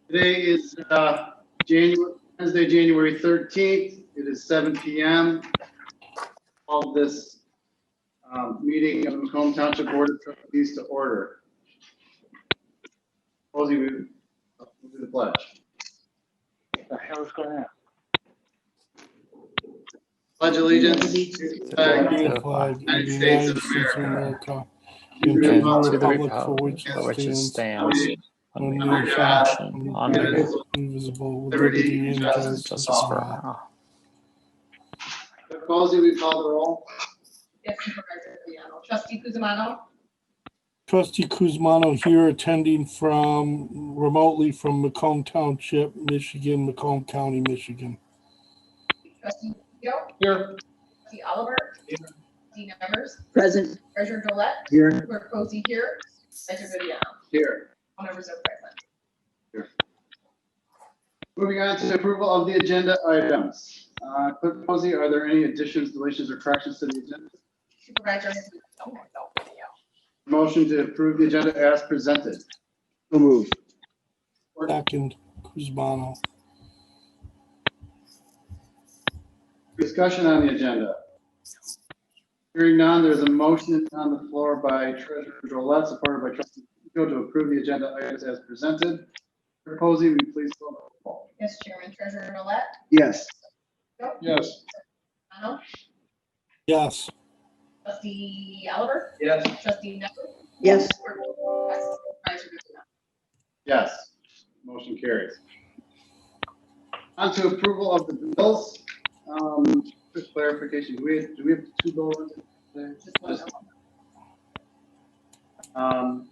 Today is Wednesday, January 13th. It is 7 p.m. Call this meeting of the Macomb Township Board of Trustees to order. Posey, we do the pledge. What the hell is going on? Pledge allegiance to the flag of the United States of America, and to the to the republic republic for which it stands, one one nation, under God, indivisible, with liberty and justice for all. Posey, we call the roll. Yes, Supervisor Leano. Trustee Cusumano. Trustee Kuzmano here, attending remotely from Macomb Township, Michigan, Macomb County, Michigan. Trustee Yo. Here. Trustee Oliver. Here. Trustee Nevers. Present. Treasurer Drollet. Here. Clerk Posey here. Supervisor Viviano. Here. All members are present. Moving on to approval of the agenda items. Clerk Posey, are there any additions, deletions, or corrections to the agenda? Supervisor. Motion to approve the agenda as presented. So move. Second, Kuzmano. Discussion on the agenda. Hearing none, there's a motion on the floor by Treasurer Drollet, supported by Trustee Pico, to approve the agenda items as presented. Clerk Posey, will you please call the roll? Yes, Chairman. Treasurer Drollet. Yes. Yes. Cusumano. Yes. Trustee Oliver. Yes. Trustee Nevers. Yes. Supervisor Viviano. Yes. Motion carries. On to approval of the bills. Quick clarification, do we have two bill runs today? Just one.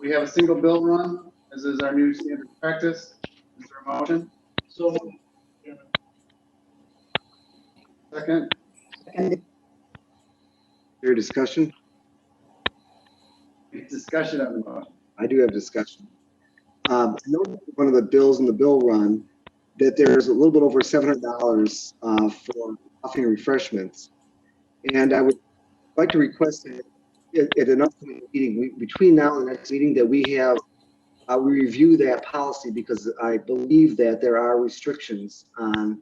We have a single bill run, as is our new standard practice. Is there a motion? So. Second? Your discussion? Discussion on the motion. I do have discussion. I know one of the bills in the bill run that there's a little bit over $700 for coffee and refreshments. And I would like to request that at an upcoming meeting, between now and the next meeting, that we have, we review that policy, because I believe that there are restrictions on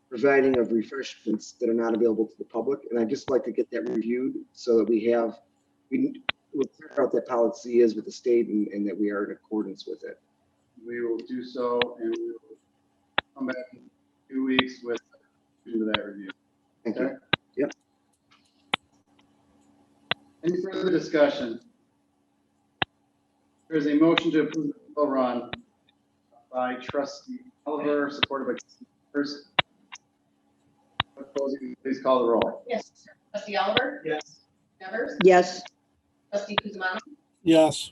providing of refreshments that are not available to the public. And I'd just like to get that reviewed so that we'll figure out that policy is with the state and that we are in accordance with it. We will do so, and we will come back in 2 weeks with that review. Thank Okay? you. Yep. Any further discussion? There's a motion to approve the bill run by Trustee Oliver, supported by Trustee Nevers. Clerk Posey, please call the roll. Yes. Trustee Oliver. Yes. Nevers. Yes. Trustee Cusumano. Yes.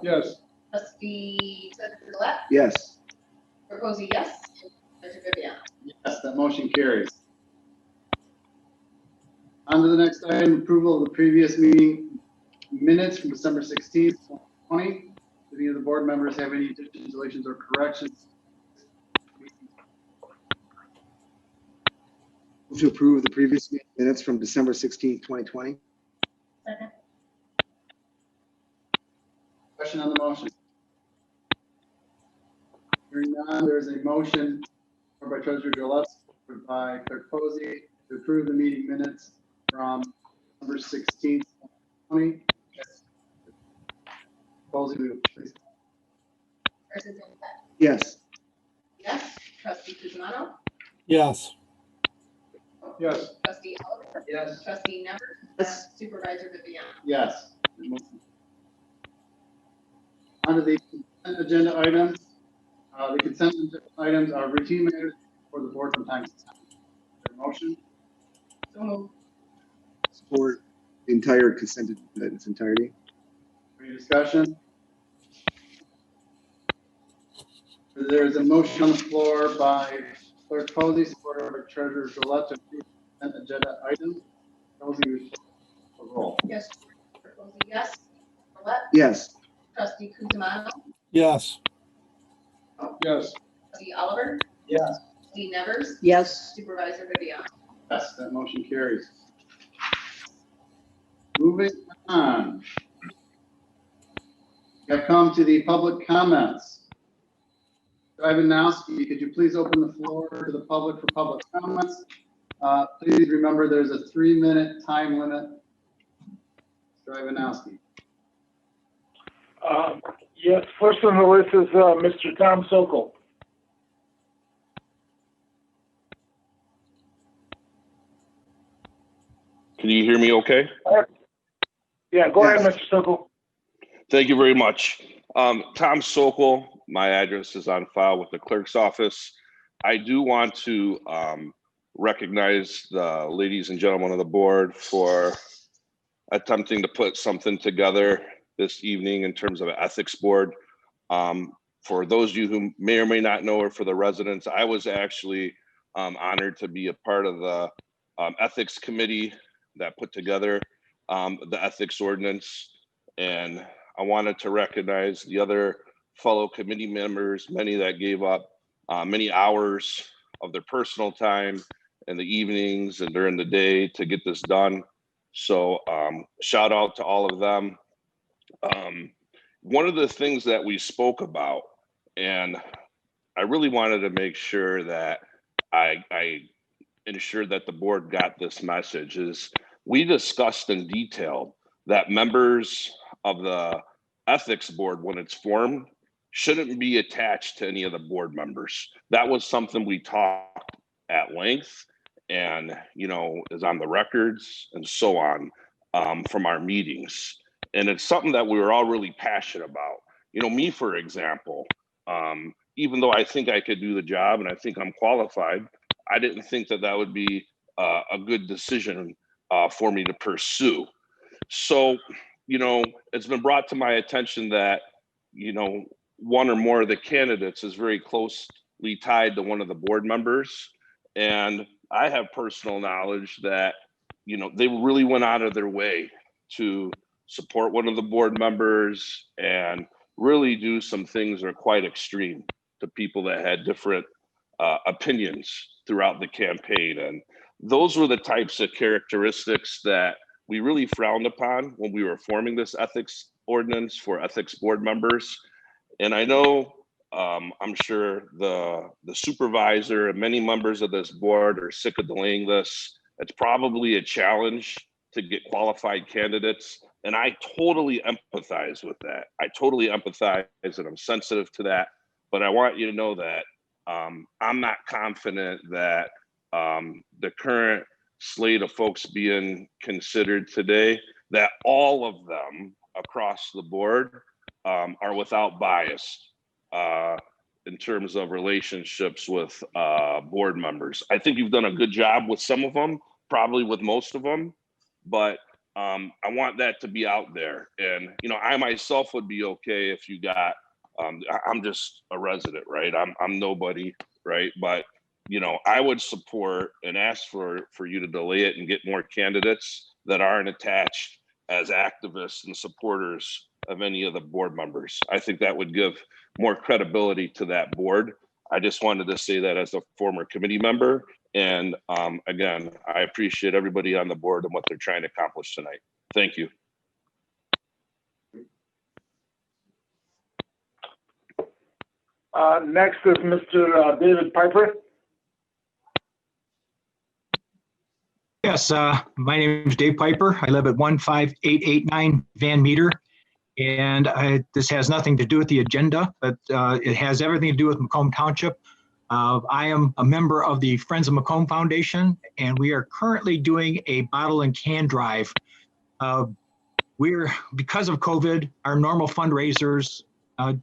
Yes. Trustee Drollet. Yes. Clerk Posey, yes. Supervisor Viviano. Yes, that motion carries. On to the next item, approval of the previous meeting minutes from December 16th, 2020. Do any of the board members have any additions, deletions, or corrections? Move to approve the previous meeting minutes from December 16th, 2020. Second. Question on the motion? Hearing none, there's a motion by Treasurer Drollet, supported by Clerk Posey, to approve the meeting minutes from December 16th, 2020. Posey, will you please? Trustee Drollet. Yes. Yes. Trustee Cusumano. Yes. Yes. Trustee Oliver. Yes. Trustee Nevers. Yes. Supervisor Viviano. Yes. On to the consent agenda items. The consent items are routine matters for the board from time to time. Is there a motion? So moved. Support the entire consent agenda in its entirety. Any discussion? There is a motion on the floor by Clerk Posey, supported by Treasurer Drollet, to approve consent agenda items. Posey, will you call the roll? Yes. Clerk Posey, yes. Drollet. Yes. Trustee Cusumano. Yes. Yes. Trustee Oliver. Yes. Trustee Nevers. Yes. Supervisor Viviano. Yes, that motion carries. Moving on. We have come to the public comments. Ivanowski, could you please open the floor to the public for public comments? Please remember there's a 3-minute time limit. Mr. Ivanowski. Yes, first on the list is Mr. Tom Sokol. Can you hear me okay? Yeah, go Yes. ahead, Mr. Sokol. Thank you very much. Tom Sokol, my address is on file with the clerk's office. I do want to recognize the ladies and gentlemen of the board for attempting to put something together this evening in terms of an ethics board. For those of you who may or may not know, or for the residents, I was actually honored to be a part of the ethics committee that put together the ethics ordinance. And I wanted to recognize the other fellow committee members, many that gave up many hours of their personal time in the evenings and during the day to get this done. So shout out to all of them. One of the things that we spoke about, and I really wanted to make sure that I ensured that the board got this message, is we discussed in detail that members of the ethics board, when it's formed, shouldn't be attached to any of the board members. That was something we talked at length and, you know, is on the records and so on from our meetings. And it's something that we were all really passionate about. You know, me, for example, even though I think I could do the job and I think I'm qualified, I didn't think that that would be a good decision for me to pursue. So, you know, it's been brought to my attention that, you know, one or more of the candidates is very closely tied to one of the board members. And I have personal knowledge that, you know, they really went out of their way to support one of the board members and really do some things that are quite extreme to people that had different opinions throughout the campaign. And those were the types of characteristics that we really frowned upon when we were forming this ethics ordinance for ethics board members. And I know, I'm sure the supervisor and many members of this board are sick of delaying this. It's probably a challenge to get qualified candidates. And I totally empathize with that. I totally empathize and I'm sensitive to that. But I want you to know that I'm not confident that the current slate of folks being considered today, that all of them across the board are without bias in terms of relationships with board members. I think you've done a good job with some of them, probably with most of them, but I want that to be out there. And, you know, I myself would be okay if you got, I'm just a resident, right? I'm nobody, right? But, you know, I would support and ask for you to delay it and get more candidates that aren't attached as activists and supporters of any of the board members. I think that would give more credibility to that board. I just wanted to say that as a former committee member. And again, I appreciate everybody on the board and what they're trying to accomplish tonight. Thank you. Next is Mr. David Piper. Yes, my name is Dave Piper. I live at 15889 Van Meter. And this has nothing to do with the agenda, but it has everything to do with Macomb Township. I am a member of the Friends of Macomb Foundation, and we are currently doing a bottle and can drive. Because of COVID, our normal fundraisers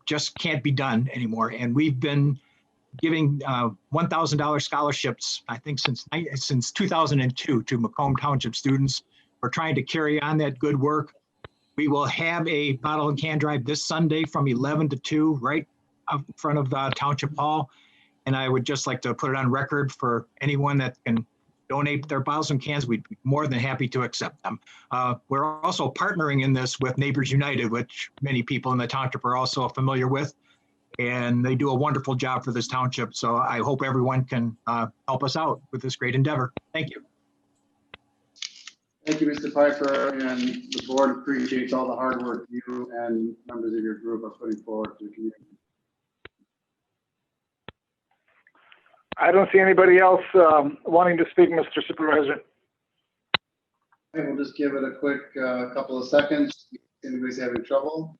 just can't be done anymore. And we've been giving $1,000 scholarships, I think since 2002 to Macomb Township students. We're trying to carry on that good work. We will have a bottle and can drive this Sunday from 11 to 2 right up in front of Township Hall. And I would just like to put it on record for anyone that can donate their bottles and cans. We'd be more than happy to accept them. We're also partnering in this with Neighbors United, which many people in the township are also familiar with. And they do a wonderful job for this township. So I hope everyone can help us out with this great endeavor. Thank you. Thank you, Mr. Piper, and the board appreciates all the hard work you and members of your group are putting forward to the community. I don't see anybody else wanting to speak, Mr. Supervisor. Okay, we'll just give it a quick couple of seconds. If anybody's having trouble.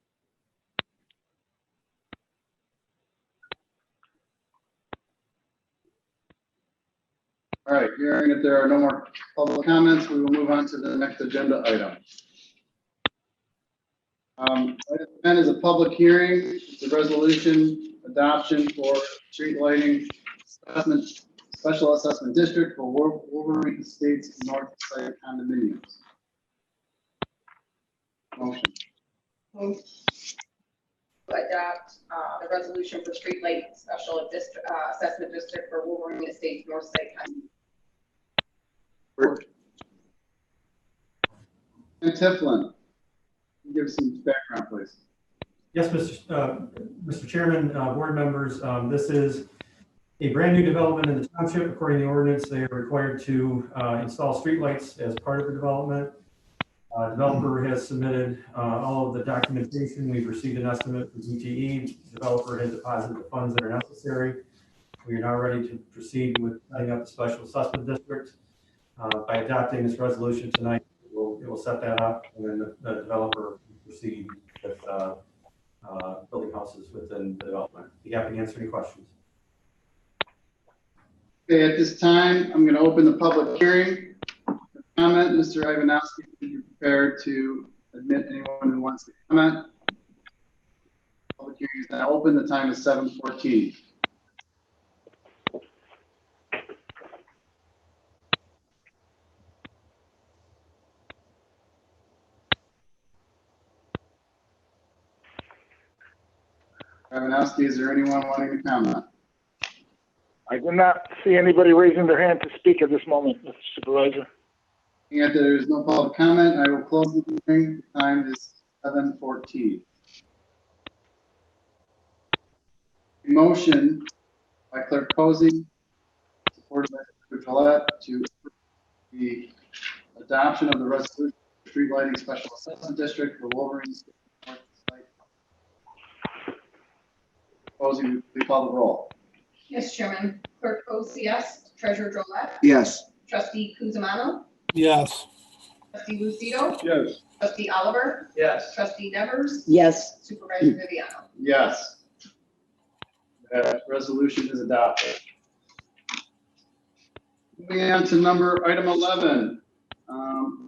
All right, hearing that there are no more public comments, we will move on to the next agenda item. Item 10 is a public hearing. It's a resolution adoption for street lighting assessment, special assessment district for Wolverine Estates North Side condominiums. Motion. Move to adopt the resolution for street light special assessment district for Wolverine Estates North Side. And Tiflin, give some background, please. Yes, Mr. Chairman, board members, this is a brand new development in the township. According to the ordinance, they are required to install streetlights as part of the development. Developer has submitted all of the documentation. We've received an estimate from DTE. Developer has deposited the funds that are necessary. We are now ready to proceed with setting up the special assessment district. By adopting this resolution tonight, it will set that up, and then the developer will proceed with building houses within the development. Be happy to answer any questions. Okay, at this time, I'm going to open the public hearing. Comment, Mr. Ivanowski, be prepared to admit anyone who wants to comment. Public hearing is now open. The time is 7:14. Ivanowski, is there anyone wanting to comment? I do not see anybody raising their hand to speak at this moment, Mr. Supervisor. Seeing that there is no public comment, I will close the hearing. The time is 7:14. Motion by Clerk Posey, supported by Clerk Gillette, to the adoption of the resolution for street lighting special assessment district for Wolverine. Posey, please call the roll. Yes, Chairman. Clerk Posey, yes. Treasurer Drollet. Yes. Trustee Kuzimano. yes, Trustee Lucido. Yes. Trustee Oliver. Yes. Trustee Nevers. yes, Supervisor Viviano. Yes. That resolution is adopted. Moving on to item 11,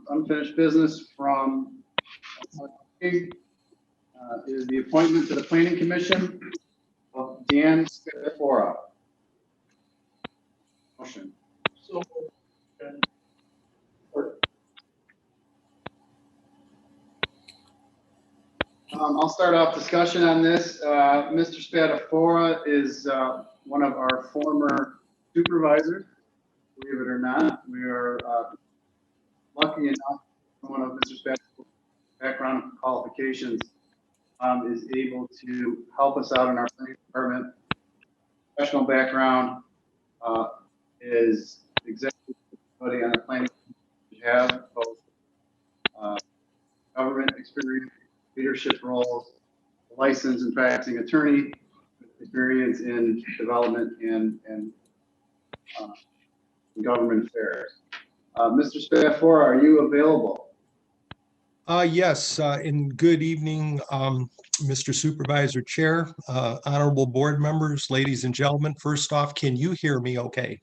unfinished business from is the appointment to the Planning Commission of Dan Spatafora. Motion. So. I'll start off discussion on this. Mr. Spatafora is one of our former supervisors. Believe it or not, we are lucky enough, one of Mr. Spatafora's background qualifications is able to help us out in our planning department. Professional background is executive on the planning. We have both government experience, leadership roles, licensed and practicing attorney, experience in development and government affairs. Mr. Spatafora, are you available? Yes, and good evening, Mr. Supervisor Chair, honorable board members, ladies and gentlemen. First off, can you hear me okay?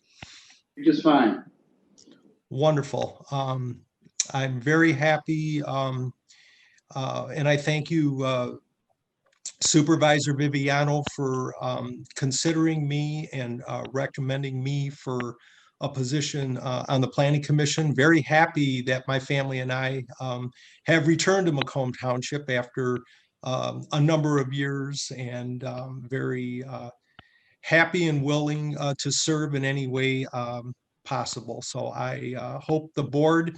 You're just fine. Wonderful. I'm very happy, and I thank you, Supervisor Viviano, for considering me and recommending me for a position on the Planning Commission. Very happy that my family and I have returned to Macomb Township after a number of years, and very happy and willing to serve in any way possible. So I hope the board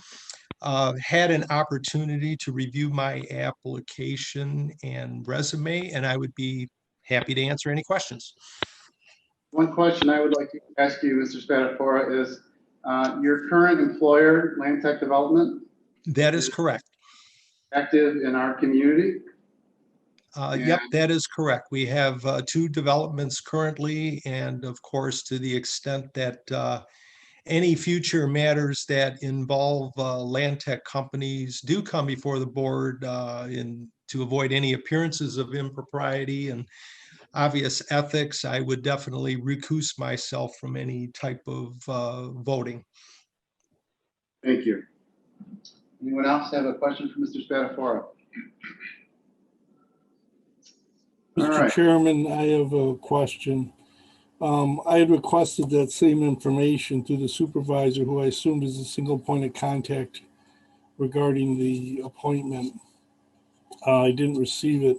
had an opportunity to review my application and resume, and I would be happy to answer any questions. One question I would like to ask you, Mr. Spatafora, is your current employer, Land Tech Development? That is correct. Active in our community? Yep, that is correct. We have two developments currently, and of course, to the extent that any future matters that involve land tech companies do come before the board to avoid any appearances of impropriety and obvious ethics, I would definitely recuse myself from any type of voting. Thank you. Anyone else have a question for Mr. Spatafora? All Mr. right. Chairman, I have a question. I had requested that same information through the supervisor, who I assumed is a single point of contact regarding the appointment. I didn't receive it.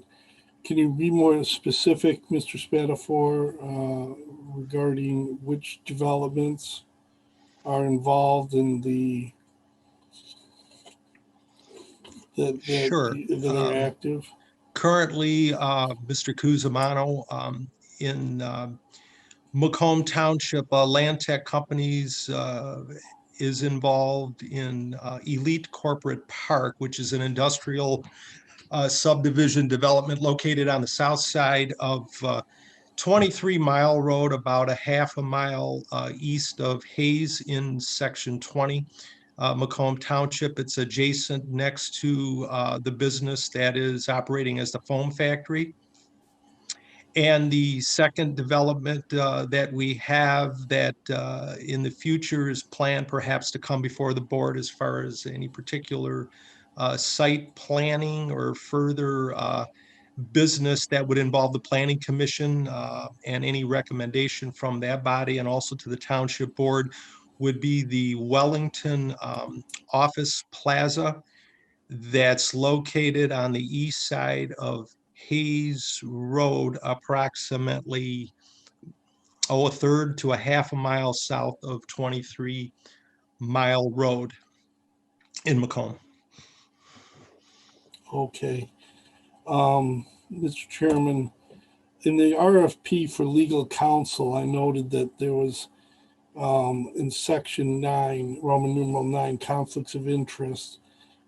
Can you be more specific, Mr. Spatafore, regarding which developments are involved in Sure. that are active? Currently, Mr. Cusimano in Macomb Township, Land Tech Companies is involved in Elite Corporate Park, which is an industrial subdivision development located on the south side of 23 Mile Road, about a half a mile east of Hayes in Section 20. Macomb Township. It's adjacent next to the business that is operating as the foam factory. And the second development that we have that in the future is planned perhaps to come before the board as far as any particular site planning or further business that would involve the Planning Commission and any recommendation from that body and also to the Township Board would be the Wellington Office Plaza that's located on the east side of Hayes Road, approximately a third to a half a mile south of 23 Mile Road in Macomb. Okay. Mr. Chairman, in the RFP for legal counsel, I noted that there was in section 9, Roman numeral 9, conflicts of interest.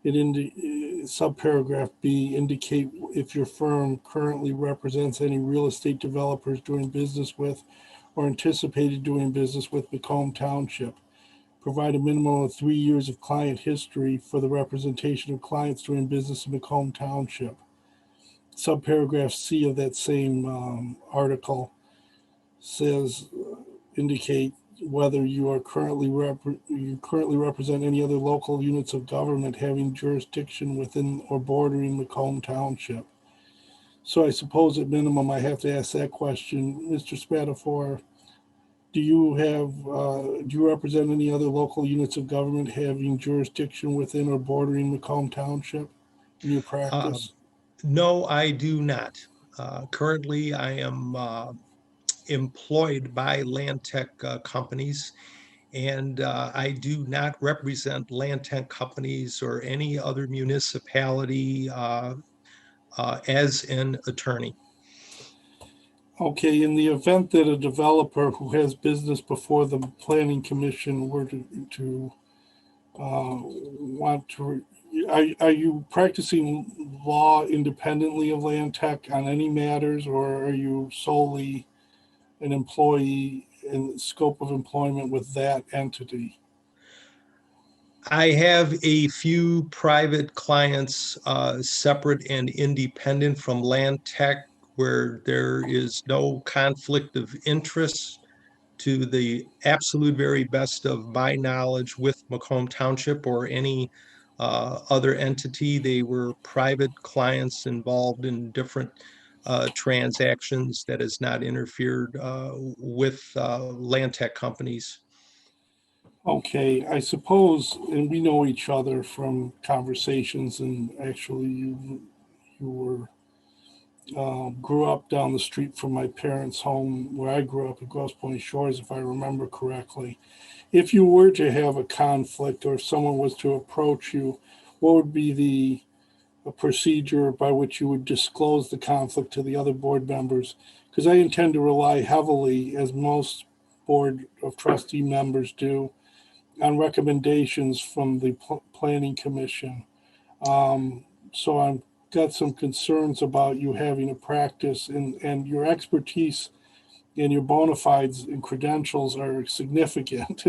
Subparagraph B, indicate if your firm currently represents any real estate developers doing business with or anticipated doing business with Macomb Township. Provide a minimum of 3 years of client history for the representation of clients doing business in Macomb Township. Subparagraph C of that same article says, indicate whether you are currently represent any other local units of government having jurisdiction within or bordering Macomb Township. So I suppose at minimum I have to ask that question, Mr. Spatafore. Do you represent any other local units of government having jurisdiction within or bordering Macomb Township in your practice? No, I do not. Currently, I am employed by land tech companies, and I do not represent land tech companies or any other municipality as an attorney. Okay, in the event that a developer who has business before the Planning Commission were to want to, are you practicing law independently of land tech on any matters, or are you solely an employee in scope of employment with that entity? I have a few private clients separate and independent from land tech where there is no conflict of interest to the absolute very best of my knowledge with Macomb Township or any other entity. They were private clients involved in different transactions that has not interfered with land tech companies. Okay, I suppose, and we know each other from conversations, and actually you were grew up down the street from my parents' home where I grew up at Grosse Pointe Shores, if I remember correctly. If you were to have a conflict or if someone was to approach you, what would be a procedure by which you would disclose the conflict to the other board members? Because I intend to rely heavily, as most board of trustee members do, on recommendations from the Planning Commission. So I'm got some concerns about you having a practice, and your expertise and your bona fides and credentials are significant.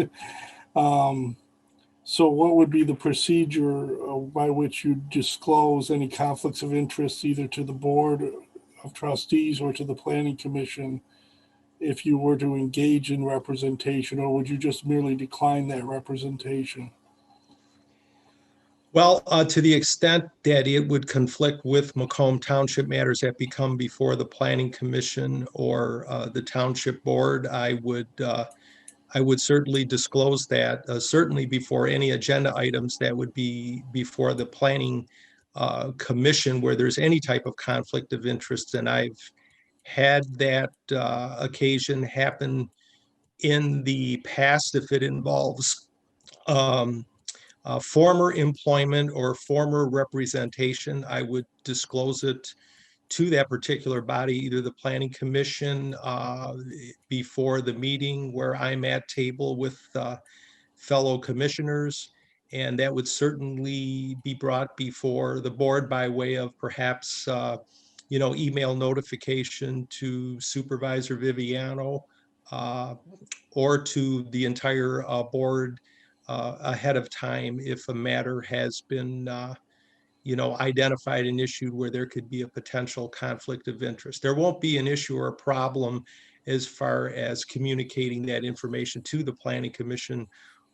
So what would be the procedure by which you disclose any conflicts of interest either to the Board of Trustees or to the Planning Commission if you were to engage in representation, or would you just merely decline that representation? Well, to the extent that it would conflict with Macomb Township matters that become before the Planning Commission or the Township Board, I would certainly disclose that, certainly before any agenda items that would be before the Planning Commission where there's any type of conflict of interest. And I've had that occasion happen in the past if it involves former employment or former representation. I would disclose it to that particular body, either the Planning Commission before the meeting where I'm at table with fellow commissioners, and that would certainly be brought before the board by way of perhaps email notification to Supervisor Viviano or to the entire board ahead of time if a matter has been identified and issued where there could be a potential conflict of interest. There won't be an issue or a problem as far as communicating that information to the Planning Commission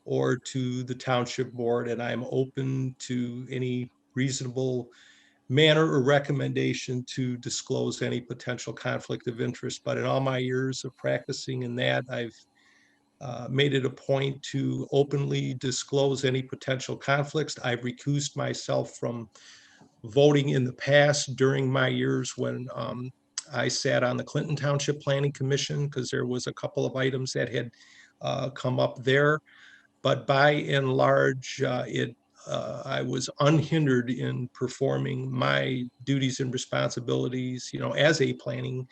or to the Township Board, and I'm open to any reasonable manner or recommendation to disclose any potential conflict of interest. But in all my years of practicing in that, I've made it a point to openly disclose any potential conflicts. I've recused myself from voting in the past during my years when I sat on the Clinton Township Planning Commission because there was a couple of items that had come up there. But by and large, I was unhindered in performing my duties and responsibilities, as a planning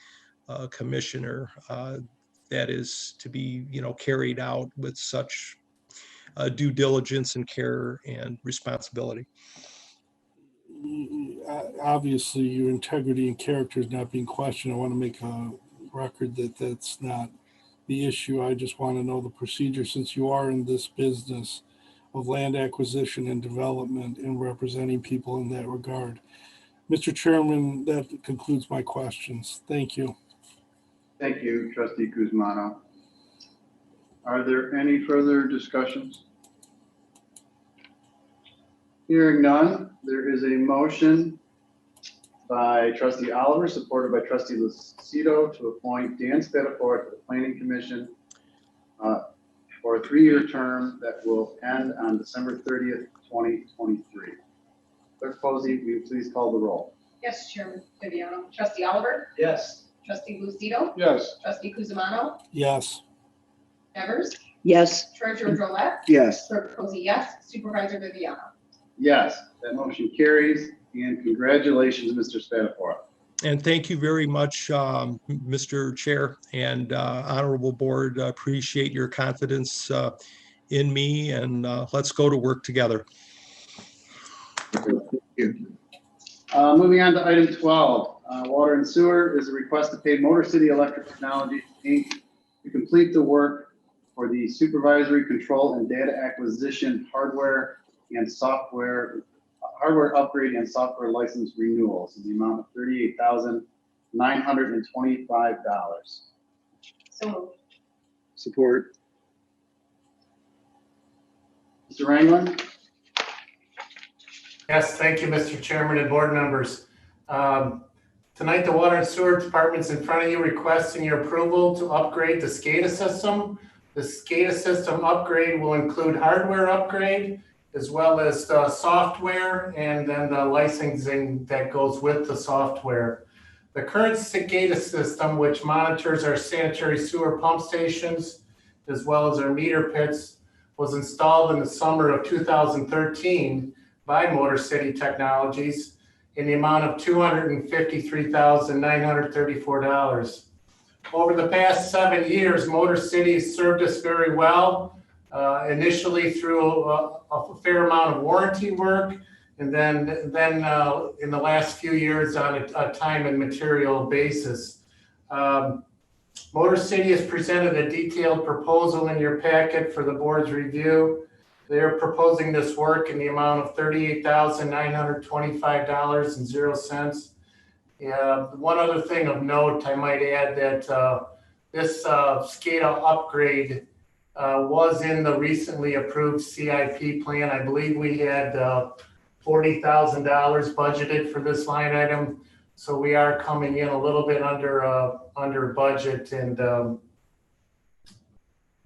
commissioner. That is to be, carried out with such due diligence and care and responsibility. Obviously, your integrity and character is not being questioned. I want to make a record that that's not the issue. I just want to know the procedure, since you are in this business of land acquisition and development and representing people in that regard. Mr. Chairman, that concludes my questions. Thank you. Thank you, Trustee Guzmano. Are there any further discussions? Hearing none, there is a motion by Trustee Oliver, supported by Trustee Lucido, to appoint Dan Spatafora to the Planning Commission for a 3-year term that will end on December 30th, 2023. Clerk Posey, will you please call the roll? Yes, Chairman Viviano. Trustee Oliver? Yes. Trustee Lucido? Yes. Trustee Guzmano? Yes. Evers? Yes. Treasurer Drollet? Yes. Clerk Posey, yes. Supervisor Viviano? Yes, that motion carries, and congratulations, Mr. Spatafora. And thank you very much, Mr. Chair and Honorable Board. Appreciate your confidence in me, and let's go to work together. Thank you. Moving on to item 12, water and sewer is a request to pay Motor City Electric Technologies, Inc. to complete the work for the supervisory control and data acquisition hardware upgrade and software license renewals in the amount of $38,925. So moved. Support. Mr. Ranglin? Yes, thank you, Mr. Chairman and board members. Tonight, the Water and Sewer Department's in front of you requesting your approval to upgrade the SCADA system. The SCADA system upgrade will include hardware upgrade as well as software and then the licensing that goes with the software. The current SCADA system, which monitors our sanitary sewer pump stations as well as our meter pits, was installed in the summer of 2013 by Motor City Technologies in the amount of $253,934. Over the past 7 years, Motor City served us very well, initially through a fair amount of warranty work, And then in the last few years on a time and material basis. Motor City has presented a detailed proposal in your packet for the board's review. They're proposing this work in the amount of $38,925.00. One other thing of note, I might add that this SCADA upgrade was in the recently approved CIP plan. I believe we had $40,000 budgeted for this line item. So we are coming in a little bit under budget, and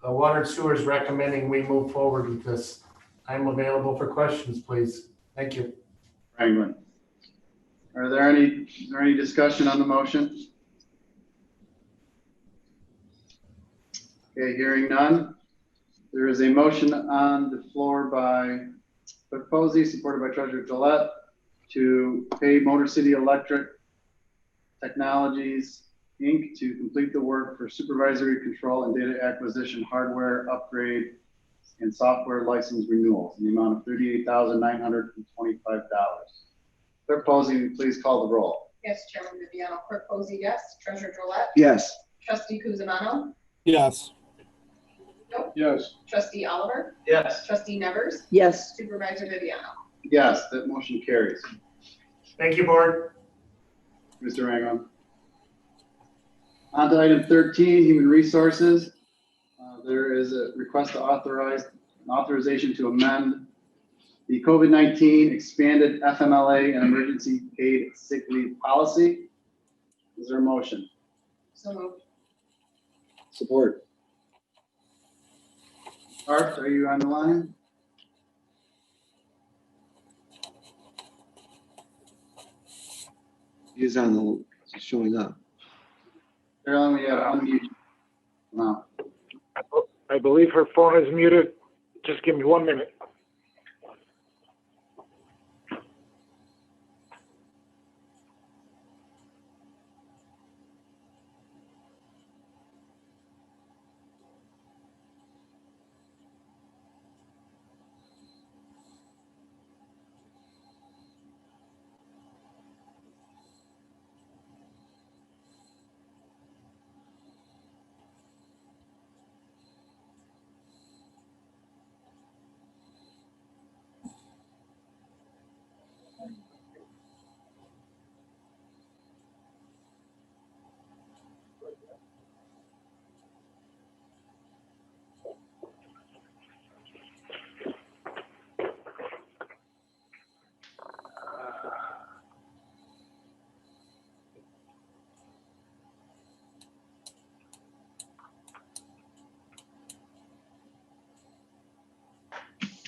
Water and Sewer is recommending we move forward with this. I'm available for questions, please. Thank you. Franklin. Is there any discussion on the motion? Okay, hearing none. There is a motion on the floor by Clerk Posey, supported by Treasurer Gillette, to pay Motor City Electric Technologies, Inc. to complete the work for supervisory control and data acquisition hardware upgrade and software license renewals in the amount of $38,925. Clerk Posey, please call the roll. Yes, Chairman Viviano. Clerk Posey, yes. Treasurer Drollet. Yes. Trustee Kuzimano. Yes. Yes. Trustee Oliver. Yes. Trustee Nevers. yes, Supervisor Viviano. Yes, that motion carries. Thank you, board. Mr. Rango. On to item 13, Human Resources. There is a request to authorize an authorization to amend the COVID-19 expanded FMLA and emergency paid sick leave policy. Is there a motion? So moved. Support. Art, are you on the line? He's on the, showing up. Carolyn, we have unmute. No. I believe her phone is muted. Just give me 1 minute.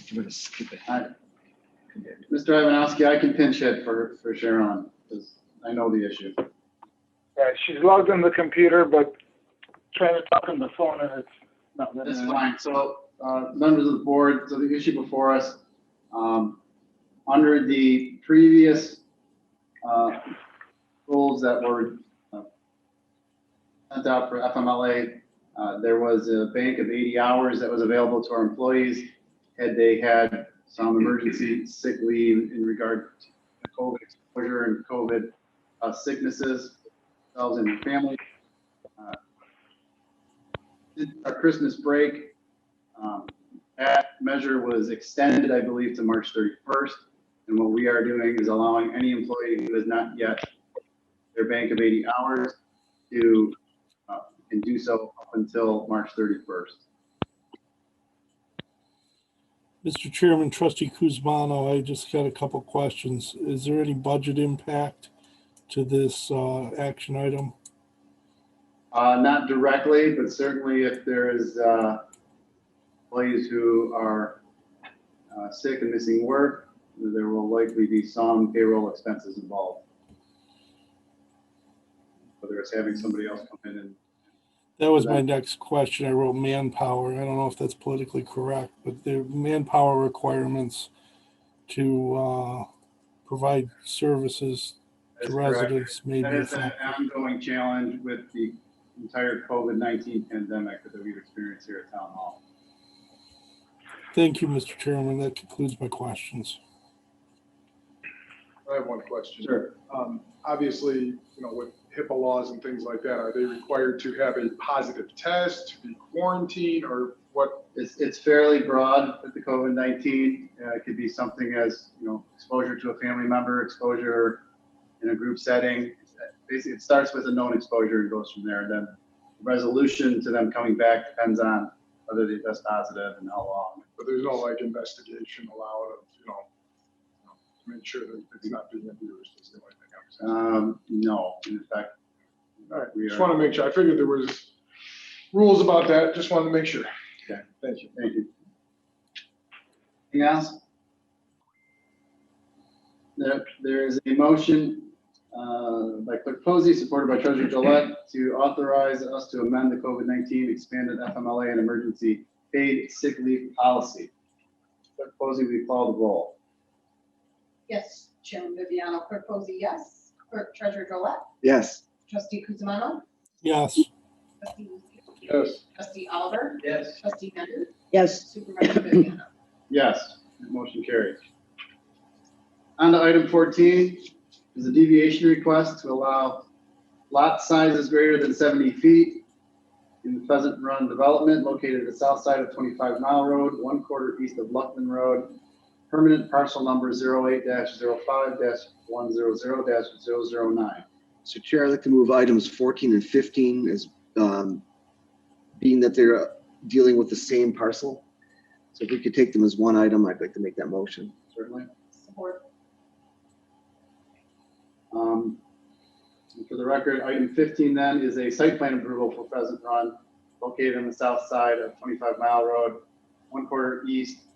I'm gonna skip it. Mr. Ivanowski, I can pinch hit for Sharon, because I know the issue. Yeah, she's logged on the computer, but trying to talk on the phone and it's not letting That's her. fine. So, members of the board, so the issue before us, under the previous rules that were sent out for FMLA, there was a bank of 80 hours that was available to our employees had they had some emergency sick leave in regard to COVID exposure and COVID sicknesses, themselves and their family. Our Christmas break, that measure was extended, I believe, to March 31st. And what we are doing is allowing any employee who has not yet their bank of 80 hours to and do so up until March 31st. Mr. Chairman, Trustee Kuzmano, I just got a couple questions. Is there any budget impact to this action item? Not directly, but certainly if there is employees who are sick and missing work, there will likely be some payroll expenses involved. Whether it's having somebody else come in and. That was my next question. I wrote manpower. I don't know if that's politically correct, but the manpower requirements to provide services to residents may be That is an affected. ongoing challenge with the entire COVID-19 pandemic that we've experienced here at Town Hall. Thank you, Mr. Chairman. That concludes my questions. I have one question. Sure. Obviously, you know, with HIPAA laws and things like that, are they required to have a positive test, to be quarantined, or what? It's fairly broad with the COVID-19. It could be something as, you know, exposure to a family member, exposure in a group setting. Basically, it starts with a known exposure and goes from there. And then the resolution to them coming back depends on whether they test positive and how long. But there's no like investigation allowed of, you know, to make sure that it's not being abused. Is the only thing I'm saying. No, in fact. All right, just want to make sure. I figured there was rules about that. Just wanted to make sure. Okay. Thank you. Thank you. Anything else? There is a motion by Clerk Posey, supported by Treasurer Gillette, to authorize us to amend the COVID-19 expanded FMLA and emergency paid sick leave policy. Clerk Posey, will you call the roll? Yes, Chairman Viviano. Clerk Posey, yes. Clerk Treasurer Drollet. Yes. Trustee Kuzma. Yes. Trustee Yes. Trustee Oliver. Yes. Trustee Mender. Yes. Supervisor Viviano. Yes, motion carries. On to item 14 is a deviation request to allow lot sizes greater than 70 feet in the Pheasant Run development located at the south side of 25 Mile Road, 1/4 east of Luckman Road, permanent parcel number 08-05-100-009. Mr. Chair, I'd like to move items 14 and 15 as being that they're dealing with the same parcel. So if we could take them as one item, I'd like to make that motion. Certainly. Support. And for the record, item 15 then is a site plan approval for Pheasant Run located on the south side of 25 Mile Road, 1/4 east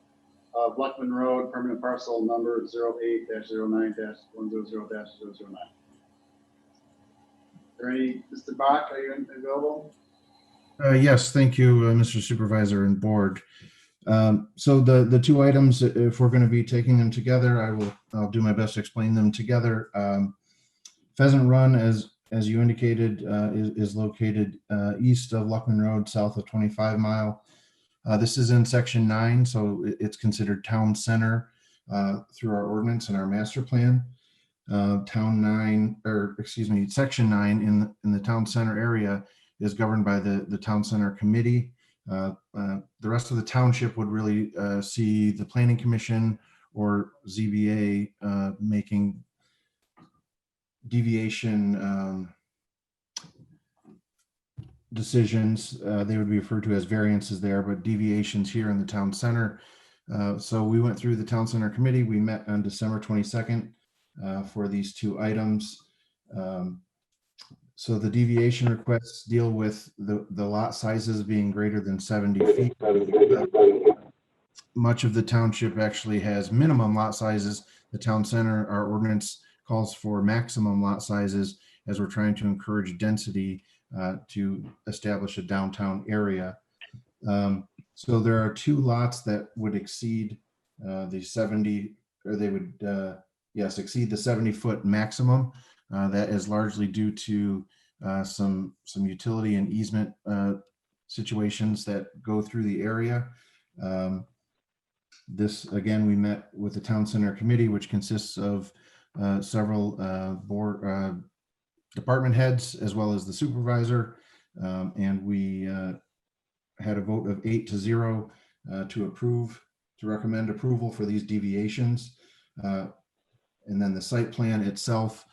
of Luckman Road, permanent parcel number 08-09-100-009. Is there any, Mr. Bach, are you available? Yes, thank you, Mr. Supervisor and Board. So the two items, if we're going to be taking them together, I'll do my best to explain them together. Pheasant Run, as you indicated, is located east of Luckman Road, south of 25 Mile. This is in Section 9, so it's considered town center through our ordinance and our master plan. Section 9 in the town center area is governed by the town center committee. The rest of the township would really see the planning commission or ZBA making deviation decisions. They would be referred to as variances there, but deviations here in the town center. So we went through the town center committee. We met on December 22nd for these two items. So the deviation requests deal with the lot sizes being greater than 70 feet. Much of the township actually has minimum lot sizes. The town center, our ordinance calls for maximum lot sizes as we're trying to encourage density to establish a downtown area. So there are two lots that would exceed the 70, or they would, yes, exceed the 70-foot maximum. That is largely due to some utility and easement situations that go through the area. This, again, we met with the town center committee, which consists of several department heads as well as the supervisor, and we had a vote of 8-0 to recommend approval for these deviations. And then the site plan itself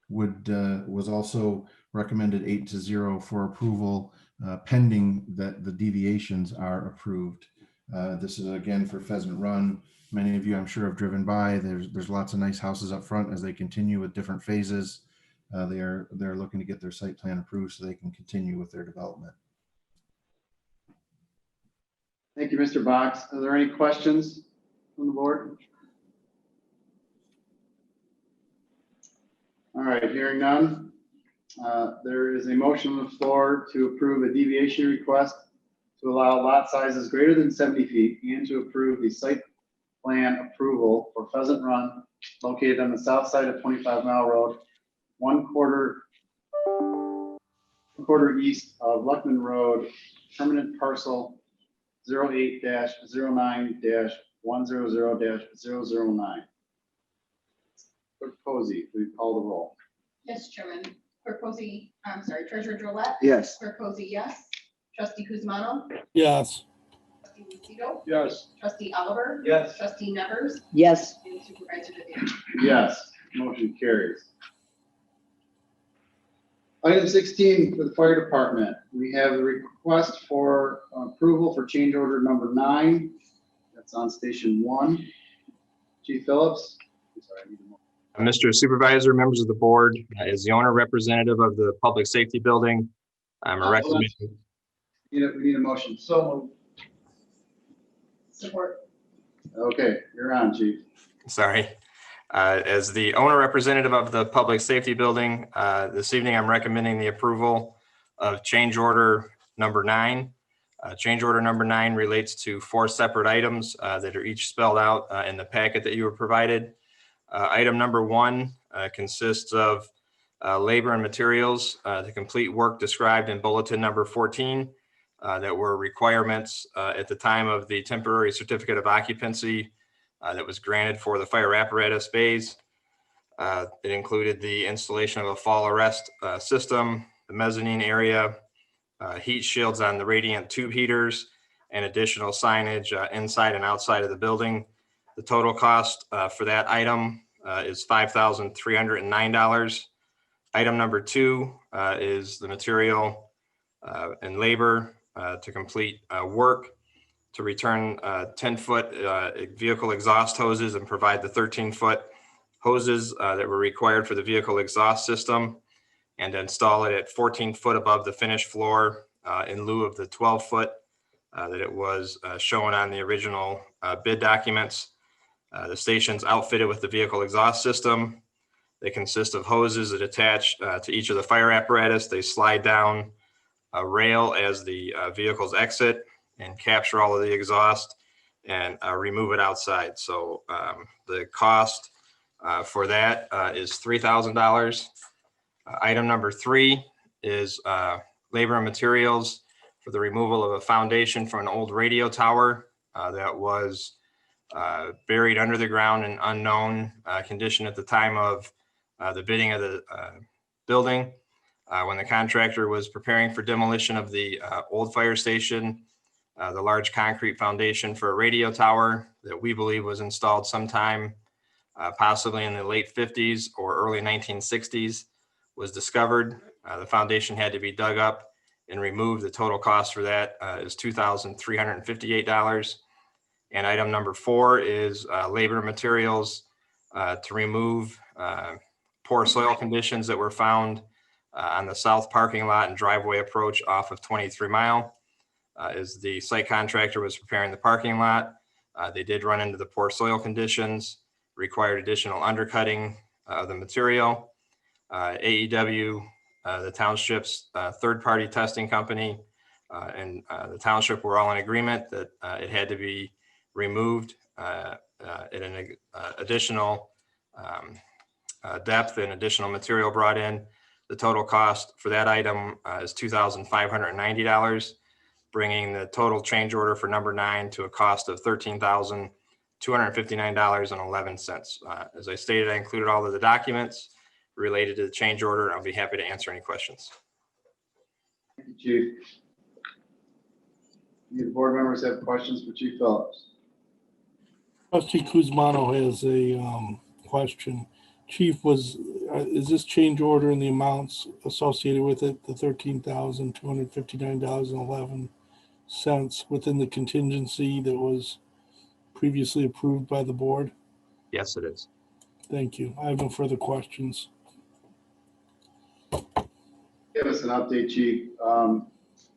was also recommended 8-0 for approval pending that the deviations are approved. This is again for Pheasant Run. Many of you, I'm sure, have driven by. There's lots of nice houses up front as they continue with different phases. They're looking to get their site plan approved so they can continue with their development. Thank you, Mr. Box. Are there any questions from the board? All right, hearing none. There is a motion on the floor to approve a deviation request to allow lot sizes greater than 70 feet and to approve the site plan approval for Pheasant Run located on the south side of 25 Mile Road, 1/4 east of Luckman Road, permanent parcel 08-09-100-009. Clerk Posey, please call the roll. Yes, Chairman. Clerk Posey, I'm sorry, Treasurer Drollet. Yes. Clerk Posey, yes. Trustee Kuzma. Yes. Trustee Lucido. Yes. Trustee Oliver. Yes. Trustee Nevers. yes, And Supervisor Viviano. Yes, motion carries. Item 16 for the fire department, we have a request for approval for change order number 9. That's on station 1. Chief Phillips. I'm sorry, I need a motion. Mr. Supervisor, members of the board, as the owner representative of the public safety building, I'm Hold on. recommending. We need a motion. So moved. Support. Okay, you're on, Chief. Sorry. As the owner representative of the public safety building, this evening I'm recommending the approval of change order number 9. Change order number 9 relates to 4 separate items that are each spelled out in the packet that you were provided. Item number 1 consists of labor and materials to complete work described in bulletin number 14 that were requirements at the time of the temporary certificate of occupancy that was granted for the fire apparatus bays. It included the installation of a fall arrest system, the mezzanine area, heat shields on the radiant tube heaters, and additional signage inside and outside of the building. The total cost for that item is $5,309. Item number 2 is the material and labor to complete work to return 10-foot vehicle exhaust hoses and provide the 13-foot hoses that were required for the vehicle exhaust system, and install it at 14 foot above the finished floor in lieu of the 12-foot that it was shown on the original bid documents. The station's outfitted with the vehicle exhaust system. They consist of hoses that attach to each of the fire apparatus. They slide down a rail as the vehicles exit and capture all of the exhaust and remove it outside. So the cost for that is $3,000. Item number 3 is labor and materials for the removal of a foundation for an old radio tower that was buried under the ground in unknown condition at the time of the bidding of the building. When the contractor was preparing for demolition of the old fire station, the large concrete foundation for a radio tower that we believe was installed sometime possibly in the late 50s or early 1960s was discovered. The foundation had to be dug up and removed. The total cost for that is $2,358. And item number 4 is labor and materials to remove poor soil conditions that were found on the south parking lot and driveway approach off of 23 Mile. As the site contractor was preparing the parking lot, they did run into the poor soil conditions, required additional undercutting of the material. AEW, the township's third-party testing company, and the township were all in agreement that it had to be removed at an additional depth and additional material brought in. The total cost for that item is $2,590, bringing the total change order for number 9 to a cost of $13,259.11. As I stated, I included all of the documents related to the change order. I'll be happy to answer any questions. Thank you, Chief. Any of the board members have questions for Chief Phillips? Trustee Kuzmano has a question. Chief, is this change order and the amounts associated with it, the $13,259.11 within the contingency that was previously approved by the board? Yes, it is. Thank you. I have no further questions. Give us an update, Chief.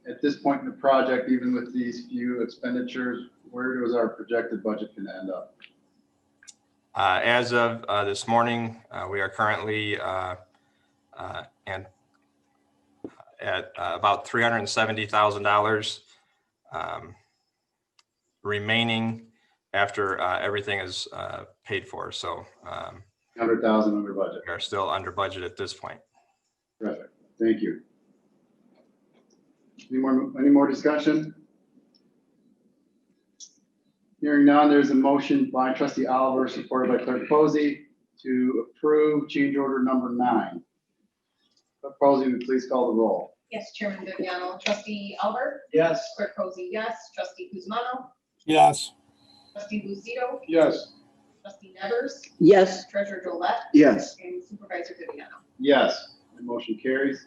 At this point in the project, even with these few expenditures, where does our projected budget going to end up? As of this morning, we are currently and at about $370,000 remaining after everything is paid for. So 100,000 under budget. We are still under budget at this point. Perfect. Thank you. Any more discussion? Hearing none, there's a motion by Trustee Oliver, supported by Clerk Posey, to approve change order number 9. Clerk Posey, would you please call the roll? Yes, Chairman Viviano. Trustee Albert? Yes. Clerk Posey, yes. Trustee Guzmano? Yes. Trustee Lucido? Yes. Trustee Nevers? Yes. Treasurer Drollet? Yes. And Supervisor Viviano. Yes, the motion carries.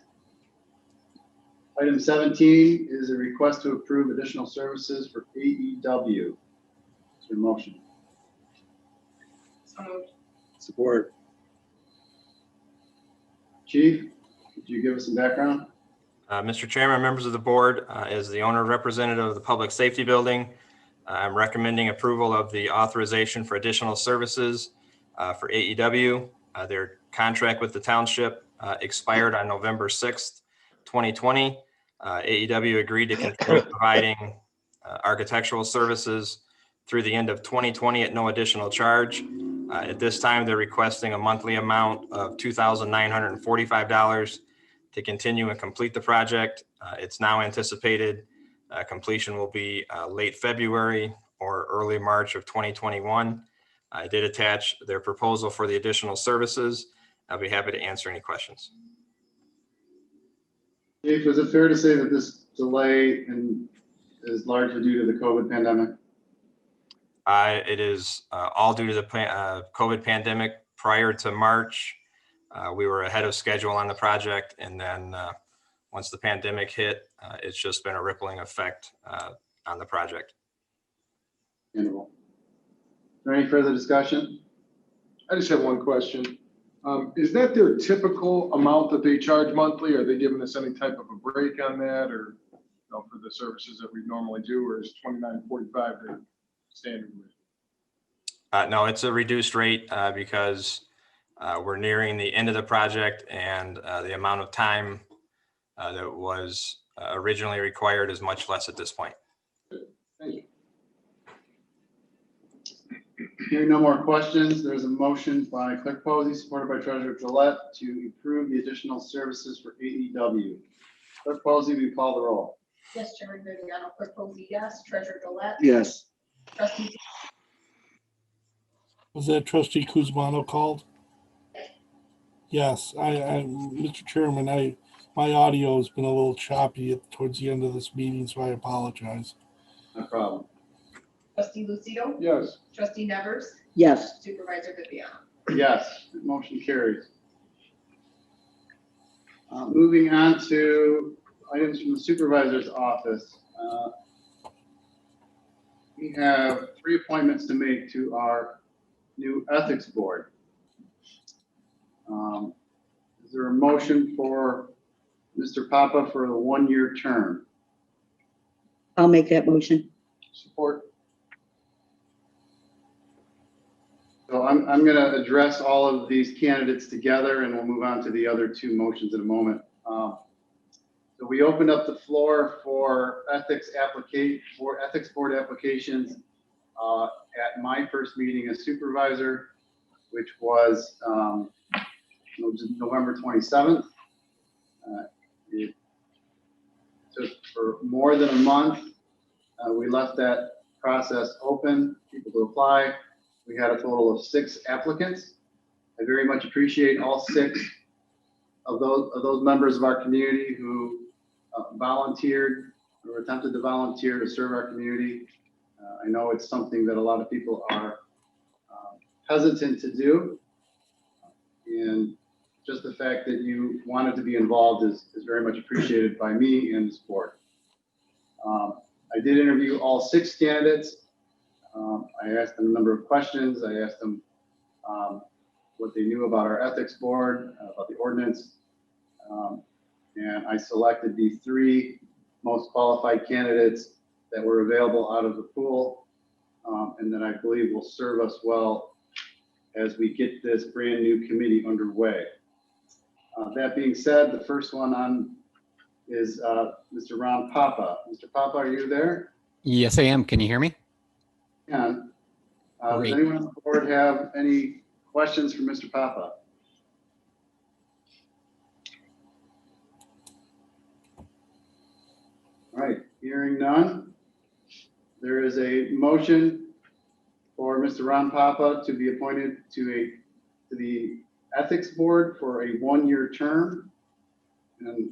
Item 17 is a request to approve additional services for AEW. Is there a motion? So moved. Support. Chief, could you give us some background? Mr. Chairman, members of the board, as the owner representative of the Public Safety Building, I'm recommending approval of the authorization for additional services for AEW. Their contract with the township expired on November 6th, 2020. AEW agreed to continue providing architectural services through the end of 2020 at no additional charge. At this time, they're requesting a monthly amount of $2,945 to continue and complete the project. It's now anticipated completion will be late February or early March of 2021. I did attach their proposal for the additional services. I'll be happy to answer any questions. Chief, is it fair to say that this delay is largely due to the COVID pandemic? It is all due to the COVID pandemic. Prior to March, we were ahead of schedule on the project, and then once the pandemic hit, it's just been a rippling effect on the project. Is there any further discussion? I just have one question. Is that their typical amount that they charge monthly? Are they giving us any type of a break on that, or for the services that we normally do, or is $29.45 their standard rate? No, it's a reduced rate because we're nearing the end of the project, and the amount of time that was originally required is much less at this point. Thank you. Hearing no more questions, there's a motion by Clerk Posey, supported by Treasurer Gillette, to approve the additional services for AEW. Clerk Posey, will you call the roll? Yes, Chairman Viviano. Clerk Posey, yes. Treasurer Drollet? Yes. Trustee Was that Trustee Kuzmano called? Yes, Mr. Chairman, my audio has been a little choppy towards the end of this meeting, so I apologize. No problem. Trustee Lucido? Yes. Trustee Nevers? Yes. Supervisor Viviano. Yes, the motion carries. Moving on to items from the supervisor's office. We have 3 appointments to make to our new ethics board. Is there a motion for Mr. Papa for a 1-year term? I'll make that motion. Support. So I'm going to address all of these candidates together, and we'll move on to the other 2 motions in a moment. So we opened up the floor for ethics board applications at my first meeting as supervisor, which was November 27th. It took for more than a month. We left that process open, people to apply. We had a total of 6 applicants. I very much appreciate all 6 of those members of our community who volunteered or attempted to volunteer to serve our community. I know it's something that a lot of people are hesitant to do, and just the fact that you wanted to be involved is very much appreciated by me and this board. I did interview all 6 candidates. I asked them a number of questions. I asked them what they knew about our ethics board, about the ordinance, and I selected the 3 most qualified candidates that were available out of the pool, and that I believe will serve us well as we get this brand new committee underway. That being said, the first one on is Mr. Ron Papa. Mr. Papa, are you there? Yes, I am. Can you hear me? Does Great. anyone on the board have any questions for Mr. Papa? All right, hearing none, there is a motion for Mr. Ron Papa to be appointed to a to the Ethics Board for a one-year term. And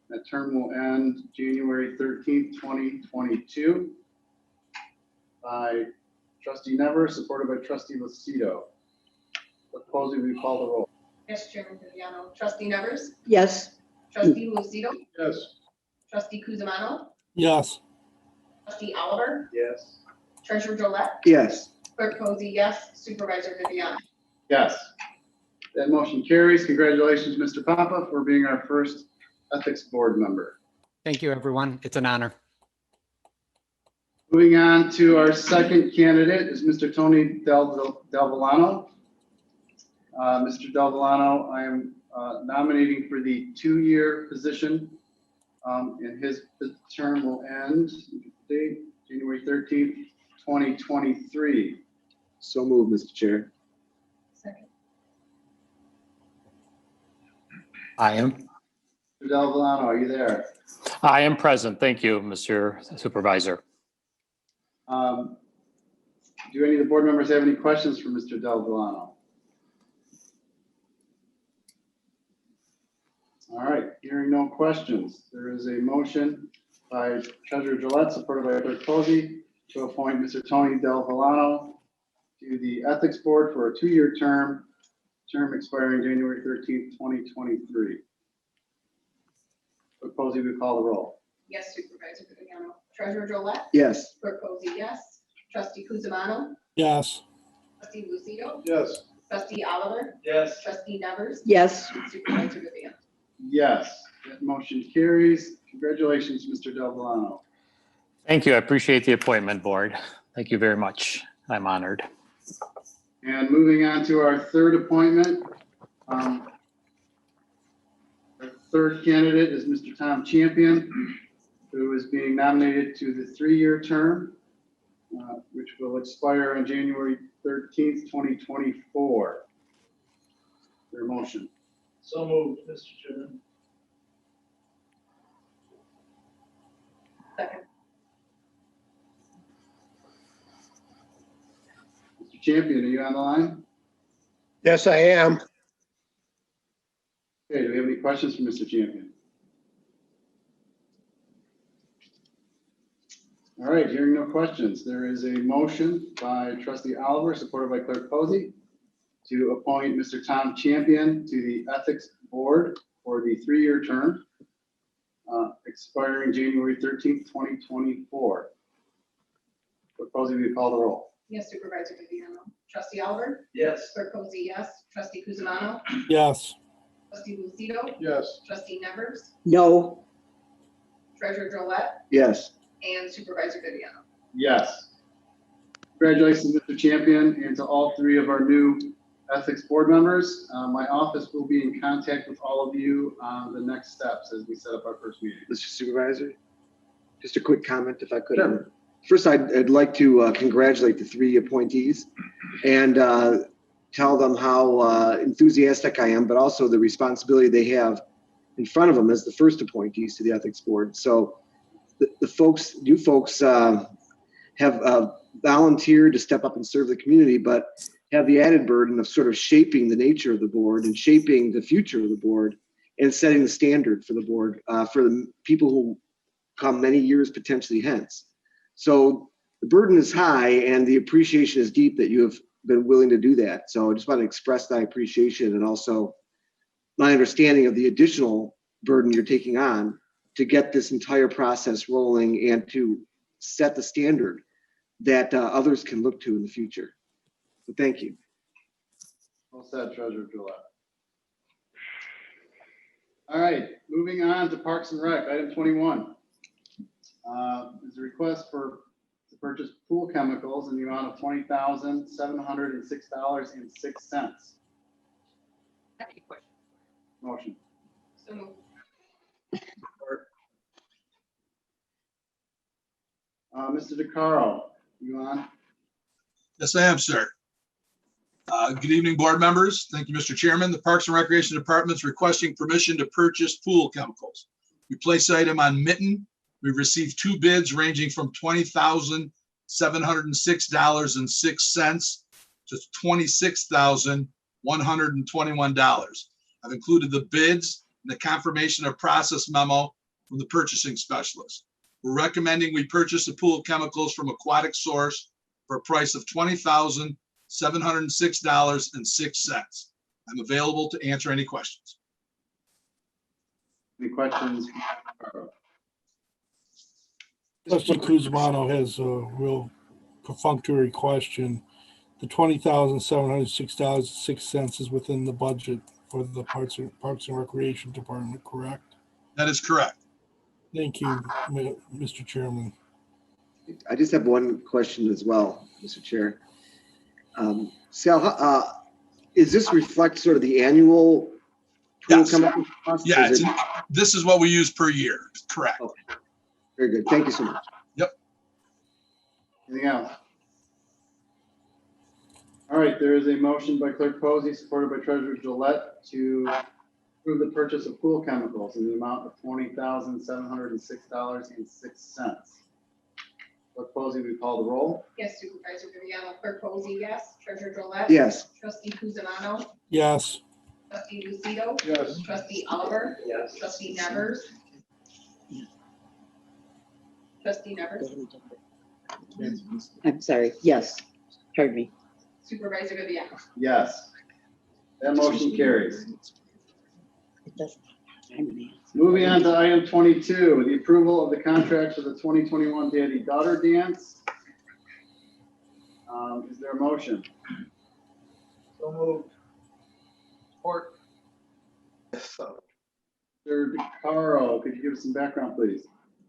that term will end January 13th, 2022. By Trustee Nevers, supported by Trustee Lucido. Clerk Posey, will you call the roll? Yes, Chairman Viviano. Trustee Nevers, Yes. Trustee Lucido, Yes. Trustee Kuzma, Yes. Trustee Oliver, Yes. Treasurer Drollet, Yes. Clerk Posey, yes, Supervisor Viviano. Yes. That motion carries. Congratulations, Mr. Papa, for being our first Ethics Board member. Thank you, everyone. It's an honor. Moving on to our second candidate is Mr. Tony Del Villano. Mr. Del Villano, I am nominating for the two-year position, and his term will end date January 13th, 2023. So moved, Mr. Chair. Second. I am. Mr. Del Villano, are you there? I am present. Thank you, Mr. Supervisor. Do any of the board members have any questions for Mr. Del Villano? All right, hearing no questions, there is a motion by Treasurer Gillette, supported by Clerk Posey, to appoint Mr. Tony Del Villano to the Ethics Board for a two-year term expiring January 13th, 2023. Clerk Posey, we call the roll. Yes, Supervisor Viviano. Treasurer Drollet, Yes. Clerk Posey, yes. Trustee Kuzma, Yes. Trustee Lucido, Yes. Trustee Oliver, Yes. Trustee Nevers, Yes. and Supervisor Viviano. Yes, that motion carries. Congratulations, Mr. Del Villano. Thank you. I appreciate the appointment, board. Thank you very much. I'm honored. And moving on to our third appointment. Our third candidate is Mr. Tom Champion, who is being nominated to the three-year term, which will expire on January 13th, 2024. Their motion. So moved, Mr. Chairman. Second. Mr. Champion, are you on the line? Yes, I am. Okay, do we have any questions for Mr. Champion? All right, hearing no questions, there is a motion by Trustee Oliver, supported by Clerk Posey, to appoint Mr. Tom Champion to the Ethics Board for the three-year term expiring January 13th, 2024. Clerk Posey, will you call the roll? Yes, Supervisor Viviano. Trustee Oliver, Yes. Clerk Posey, yes. Trustee Kuzma, Yes. Trustee Lucido, Yes. Trustee Nevers, No. Treasurer Drollet, Yes. and Supervisor Viviano. Yes. Congratulations, Mr. Champion, and to all three of our new Ethics Board members. My office will be in contact with all of you on the next steps as we set up our first meeting. Mr. Supervisor, just a quick comment if I could. Sure. First, I'd like to congratulate the three appointees and tell them how enthusiastic I am, but also the responsibility they have in front of them as the first appointees to the Ethics Board. So the folks, you folks have volunteered to step up and serve the community, but have the added burden of sort of shaping the nature of the board and shaping the future of the board and setting the standard for the board for the people who come many years potentially hence. So the burden is high and the appreciation is deep that you have been willing to do that. So I just want to express that appreciation and also my understanding of the additional burden you're taking on to get this entire process rolling and to set the standard that others can look to in the future. So thank you. Well said, Treasurer Gillette. All right, moving on to Parks and Rec, item 21. Is a request to purchase pool chemicals in the amount of $20,706.06. Motion. So moved. Mr. DeCaro, you on? Yes, I am, sir. Good evening, board members. Thank you, Mr. Chairman. The Parks and Recreation Department is requesting permission to purchase pool chemicals. We place item on Mitten. We've received two bids ranging from $20,706.06 to $26,121. I've included the bids and the confirmation of process memo from the purchasing specialist. We're recommending we purchase a pool of chemicals from Aquatic Source for a price of $20,706.06. I'm available to answer any questions. Any questions? Trustee Kuzmano has a real perfunctory question. The $20,706.06 is within the budget for the Parks and Recreation Department, correct? That is correct. Thank you, Mr. Chairman. I just have one question as well, Mr. Chair. Sal, is this reflect sort of the annual pool Yes. chemical cost? Yeah, Is it- this is what we use per year. Correct. Okay. Very good. Thank you so much. Yep. Anything else? All right, there is a motion by Clerk Posey, supported by Treasurer Gillette, to approve the purchase of pool chemicals in the amount of $20,706.06. Clerk Posey, we call the roll? Yes, Supervisor Viviano. Clerk Posey, yes. Treasurer Drollet. Yes. Trustee Kuzmano. Yes. Trustee Lucido. Yes. Trustee Oliver. Yes. Trustee Nevers. Trustee Nevers. I'm sorry. Yes. Pardon me. Supervisor Viviano. Yes. That motion carries. It doesn't. I'm an answer. Moving on to item 22, the approval of the contract for the 2021 Daddy-Daughter Dance. Is there a motion? So moved. Support. Mr. DeCaro, could you give us some background, please?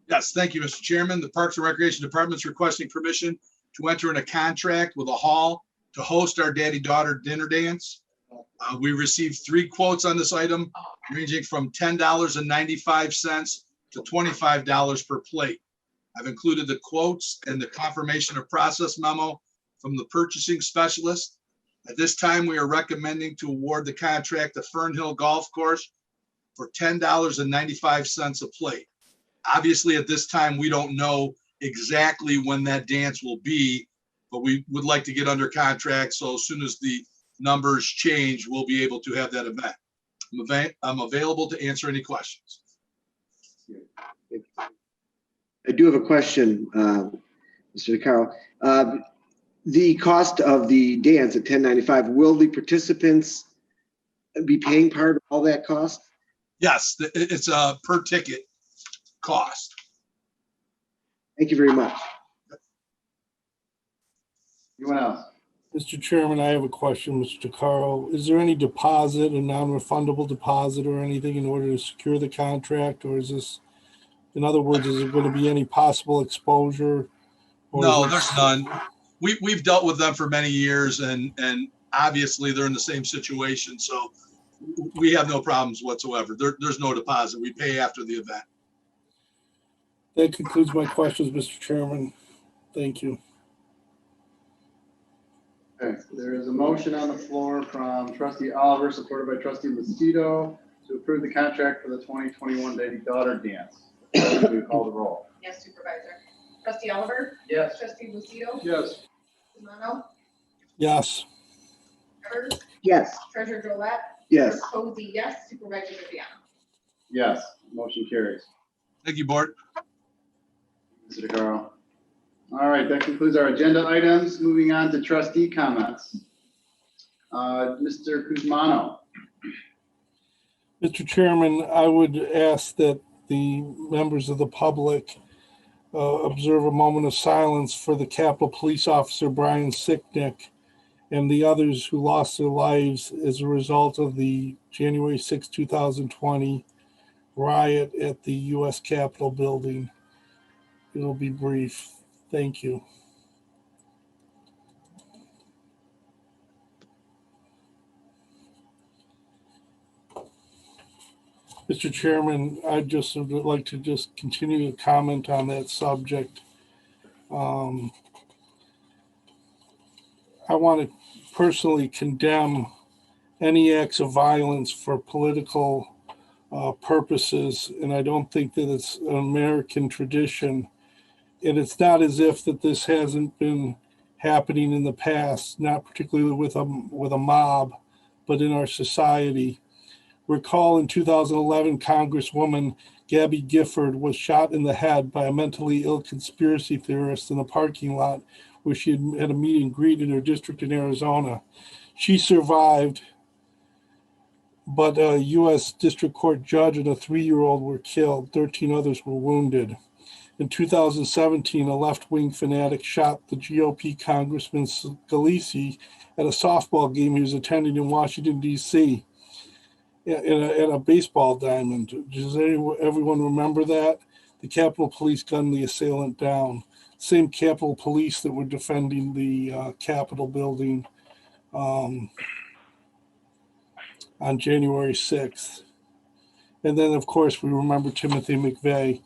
Yes, thank you, Mr. Chairman. The Parks and Recreation Department is requesting permission to enter in a contract with a hall to host our daddy-daughter dinner dance. We received 3 quotes on this item, ranging from $10.95 to $25 per plate. I've included the quotes and the confirmation of process memo from the purchasing specialist. At this time, we are recommending to award the contract to Fernhill Golf Course for $10.95 a plate. Obviously, at this time, we don't know exactly when that dance will be, but we would like to get under contract. So as soon as the numbers change, we'll be able to have that event. I'm available to answer any questions. I do have a question, Mr. DeCaro. The cost of the dance at $10.95, will the participants be paying part of all that cost? Yes, it's a per ticket cost. Thank you very much. Anyone else? Mr. Chairman, I have a question, Mr. DeCaro. Is there any deposit, a non-refundable deposit or anything in order to secure the contract? Or is this, in other words, is there going to be any possible exposure? No, there's none. We've dealt with them for many years, and obviously they're in the same situation. So we have no problems whatsoever. There's no deposit. We pay after the event. That concludes my questions, Mr. Chairman. Thank you. Okay, there is a motion on the floor from Trustee Oliver, supported by Trustee Lucido, to approve the contract for the 2021 Daddy-Daughter Dance. We call the roll. Yes, Supervisor. Trustee Oliver. Yes. Trustee Lucido. Yes. Kuzmano. Yes. Nevers. Yes. Treasurer Drollet. Yes. Clerk Posey, yes. Supervisor Viviano. Yes, motion carries. Thank you, Board. Mr. DeCaro. All right, that concludes our agenda items. Moving on to trustee comments. Mr. Kuzmano. Mr. Chairman, I would ask that the members of the public observe a moment of silence for the Capitol Police Officer Brian Sicknick and the others who lost their lives as a result of the January 6, 2020 riot at the U.S. Capitol building. It'll be brief. Thank you. Mr. Chairman, I'd just would like to just continue to comment on that subject. I want to personally condemn any acts of violence for political purposes, and I don't think that it's an American tradition. And it's not as if that this hasn't been happening in the past, not particularly with a mob, but in our society. Recall in 2011, Congresswoman Gabby Gifford was shot in the head by a mentally ill conspiracy theorist in a parking lot where she had a meet and greet in her district in Arizona. She survived, but a U.S. District Court judge and a 3-year-old were killed. 13 others were wounded. In 2017, a left-wing fanatic shot the GOP Congressman Scalise at a softball game he was attending in Washington, D.C. at a baseball diamond. Does everyone remember that? The Capitol Police gunned the assailant down. Same Capitol Police that were defending the Capitol building on January 6th. And then, of course, we remember Timothy McVeigh.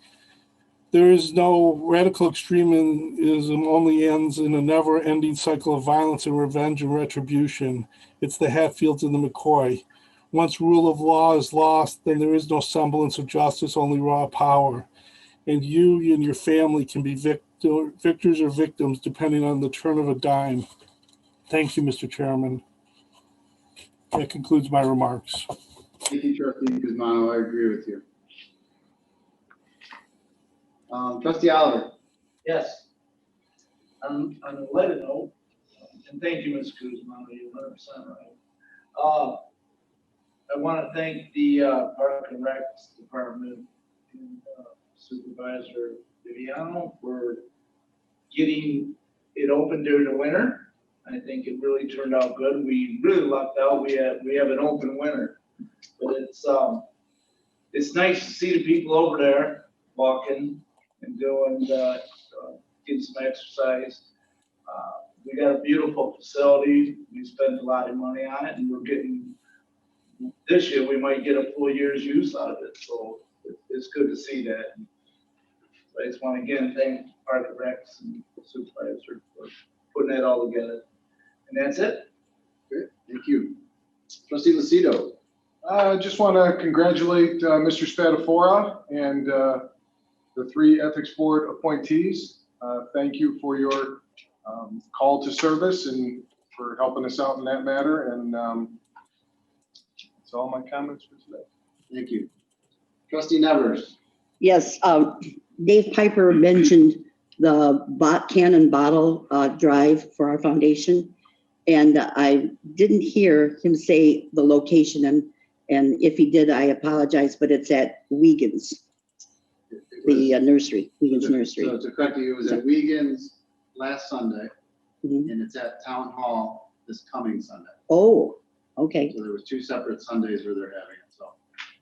There is no radical extremism only ends in a never-ending cycle of violence and revenge and retribution. It's the Hatfields and the McCoy. Once rule of law is lost, then there is no semblance of justice, only raw power. And you and your family can be victors or victims depending on the turn of a dime. Thank you, Mr. Chairman. That concludes my remarks. Thank you, Trustee Guzmano. I agree with you. Trustee Oliver. Yes. On a lighter note, and thank you, Ms. Guzman, you're 100% right. I want to thank the Park and Rec Department and Supervisor Viviano for getting it open during the winter. I think it really turned out good. We really lucked out. We have an open winter, but it's nice to see the people over there walking and doing getting some exercise. We got a beautiful facility. We spent a lot of money on it, and we're getting this year. We might get a full year's use out of it, so it's good to see that. I just want to again thank Park and Recs and Supervisor for putting that all together. And that's it. Great, thank you. Trustee Lucido. I just want to congratulate Mr. Spatafora and the 3 Ethics Board appointees. Thank you for your call to service and for helping us out in that matter. And that's all my comments for today. Thank you. Trustee Nevers. Yes, Dave Piper mentioned the Cannon bottle drive for our foundation. And I didn't hear him say the location, and if he did, I apologize, but it's at Wiegand's, the nursery, Wiegand's Nursery. So to correct you, it was at Wiegand's last Sunday, and it's at Town Hall this coming Sunday. Oh, okay. So there was 2 separate Sundays where they're having it. So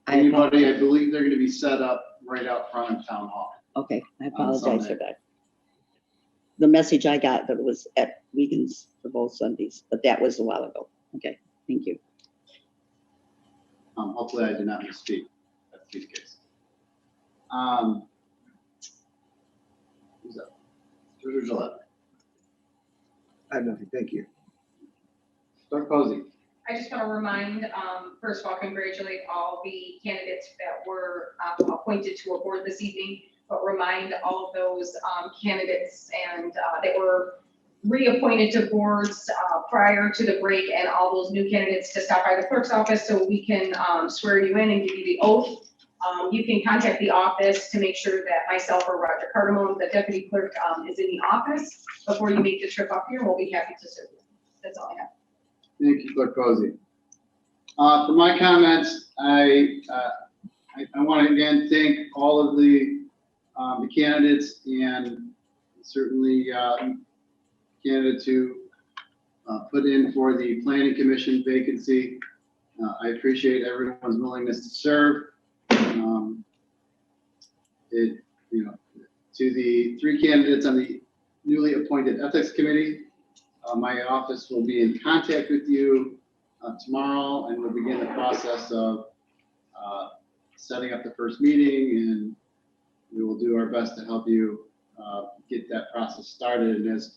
anybody, I believe they're going to be set up right out front of Town Hall. Okay, I apologize for that. The message I got that it was at Wiegand's for both Sundays, but that was a while ago. Okay, thank you. Hopefully I did not misspeak. That's the case. Who's up? Treasurer Gillette. I have nothing. Thank you. Clerk Posey. I just want to remind, first of all, congratulate all the candidates that were appointed to a board this evening, but remind all of those candidates and that were reappointed to boards prior to the break, and all those new candidates to stop by the clerk's office so we can swear you in and give you the oath. You can contact the office to make sure that myself or Roger Cardamone, the deputy clerk, is in the office before you make the trip up here. We'll be happy to serve you. That's all I have. Thank you, Clerk Posey. For my comments, I want to again thank all of the candidates, and certainly candidates who put in for the Planning Commission vacancy. I appreciate everyone's willingness to serve. To the 3 candidates on the newly appointed Ethics Committee, my office will be in contact with you tomorrow, and we'll begin the process of setting up the first meeting, and we will do our best to help you get that process started. And as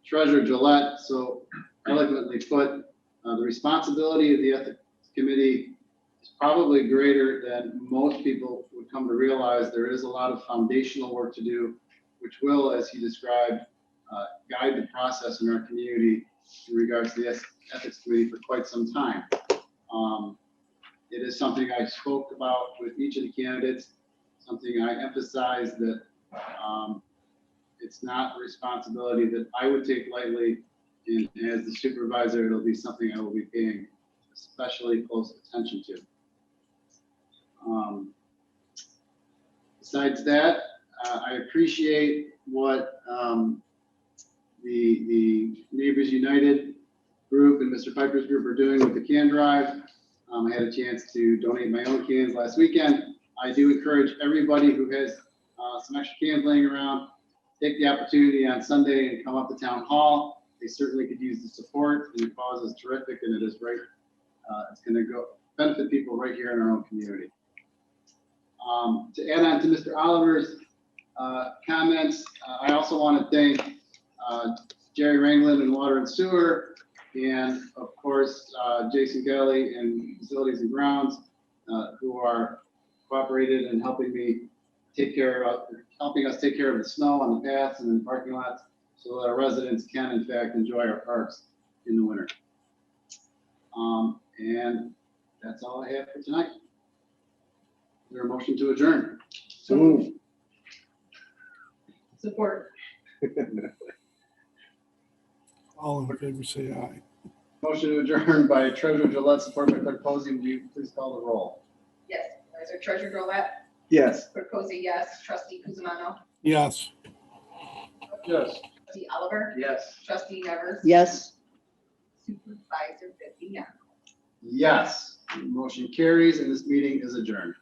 Treasurer Gillette so eloquently put, the responsibility of the Ethics Committee is probably greater than most people would come to realize. There is a lot of foundational work to do, which will, as he described, guide the process in our community in regards to the ethics committee for quite some time. It is something I spoke about with each of the candidates, something I emphasized that it's not a responsibility that I would take lightly. And as the supervisor, it'll be something I will be paying especially close attention to. Besides that, I appreciate what the Neighbors United group and Mr. Piper's group are doing with the can drive. I had a chance to donate my own cans last weekend. I do encourage everybody who has some extra cans laying around, take the opportunity on Sunday and come up to Town Hall. They certainly could use the support, and the cause is terrific, and it is right. It's going to go benefit people right here in our own community. To add on to Mr. Oliver's comments, I also want to thank Jerry Ranglin in Water and Sewer, and of course, Jason Kelly in Facilities and Grounds, who are cooperated and helping me helping us take care of the snow on the paths and in the parking lots, so that our residents can in fact enjoy our parks in the winter. And that's all I have for tonight. Is there a motion to adjourn? So move. Support. All in favor, say aye. Motion to adjourn by Treasurer Gillette, support by Clerk Posey. Will you please call the roll? Yes, Supervisor Treasurer Drollet, Yes. Clerk Posey, yes, Trustee Kuzma, Yes. Yes. Trustee Oliver, Yes. Trustee Nevers. Yes. Supervisor Viviano. Yes. Motion carries and this meeting is adjourned.